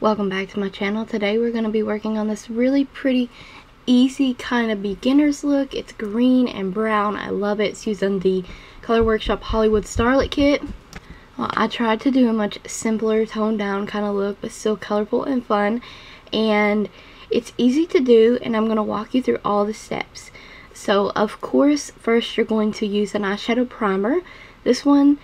Welcome back to my channel. Today we're going to be working on this really pretty, easy kind of beginner's look. It's green and brown. I love it. It's using the Color Workshop Hollywood Starlet kit. Well, I tried to do a much simpler, toned down kind of look, but still colorful and fun. And it's easy to do, and I'm going to walk you through all the steps. So, of course, first you're going to use an eyeshadow primer. This one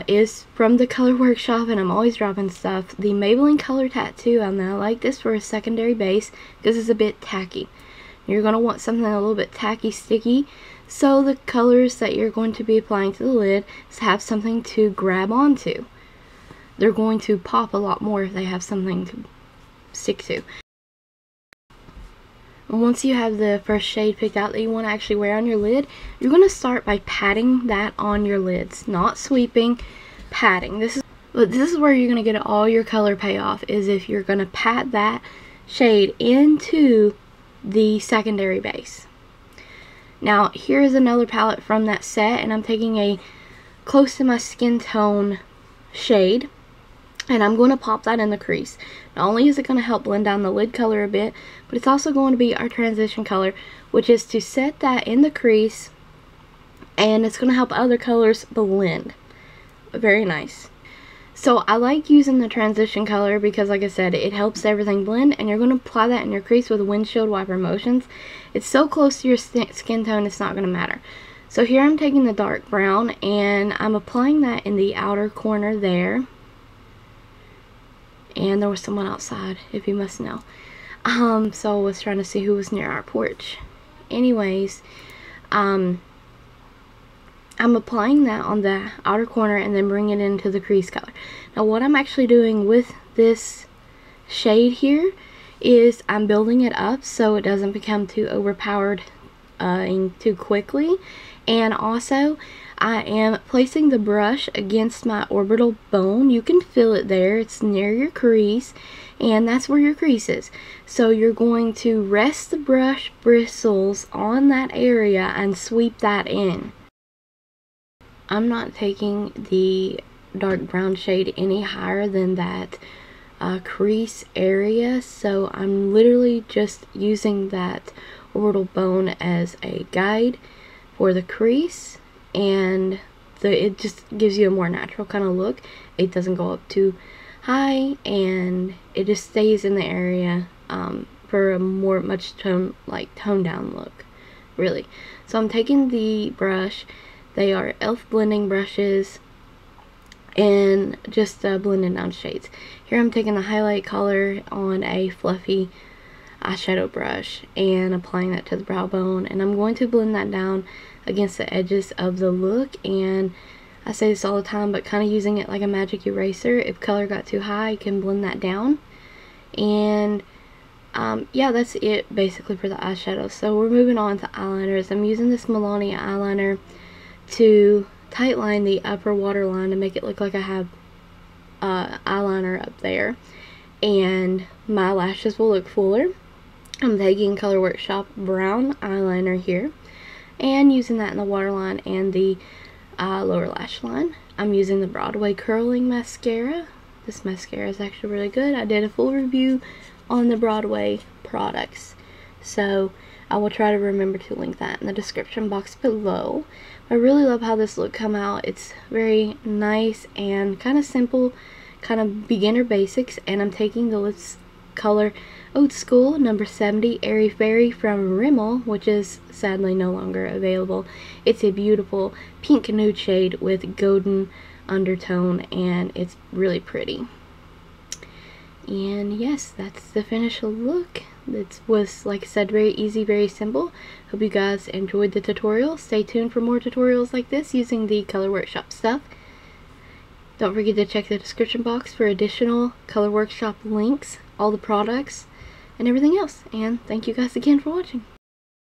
is from the Color Workshop, and I'm always dropping stuff. The Maybelline Color Tattoo, and I like this for a secondary base because it's a bit tacky. You're going to want something a little bit tacky, sticky, so the colors that you're going to be applying to the lid have something to grab onto. They're going to pop a lot more if they have something to stick to. And once you have the first shade picked out that you want to actually wear on your lid, you're going to start by patting that on your lids. Not sweeping, patting. This is where you're going to get all your color payoff, is if you're going to pat that shade into the secondary base. Now, here's another palette from that set, and I'm taking a close to my skin tone shade, and I'm going to pop that in the crease. Not only is it going to help blend down the lid color a bit, but it's also going to be our transition color, which is to set that in the crease, and it's going to help other colors blend. Very nice. So I like using the transition color because, like I said, it helps everything blend, and you're going to apply that in your crease with windshield wiper motions. It's so close to your skin tone, it's not going to matter. So here I'm taking the dark brown, and I'm applying that in the outer corner there. And there was someone outside, if you must know. So I was trying to see who was near our porch. Anyways, I'm applying that on the outer corner and then bringing it into the crease color. Now what I'm actually doing with this shade here is I'm building it up so it doesn't become too overpowered too quickly. And also, I am placing the brush against my orbital bone. You can feel it there. It's near your crease, and that's where your crease is. So you're going to rest the brush bristles on that area and sweep that in. I'm not taking the dark brown shade any higher than that crease area, so I'm literally just using that orbital bone as a guide for the crease, and it just gives you a more natural kind of look. It doesn't go up too high, and it just stays in the area for a much toned down look, really. So I'm taking the brush. They are e.l.f. blending brushes, and just blending down shades. Here I'm taking the highlight color on a fluffy eyeshadow brush and applying that to the brow bone, and I'm going to blend that down against the edges of the look. And I say this all the time, but kind of using it like a magic eraser. If color got too high, you can blend that down. And yeah, that's it basically for the eyeshadow. So we're moving on to eyeliners. I'm using this Milani eyeliner to tightline the upper waterline to make it look like I have eyeliner up there, and my lashes will look fuller. I'm taking Color Workshop brown eyeliner here and using that in the waterline and the lower lash line. I'm using the Broadway curling mascara. This mascara is actually really good. I did a full review on the Broadway products, so I will try to remember to link that in the description box below. I really love how this look come out. It's very nice and kind of simple, kind of beginner basics. And I'm taking the Lips color Old School number 70 Airy Fairy from Rimmel, which is sadly no longer available. It's a beautiful pink nude shade with golden undertone, and it's really pretty. And yes, that's the finished look. It was, like I said, very easy, very simple. Hope you guys enjoyed the tutorial. Stay tuned for more tutorials like this using the Color Workshop stuff. Don't forget to check the description box for additional Color Workshop links, all the products, and everything else. And thank you guys again for watching.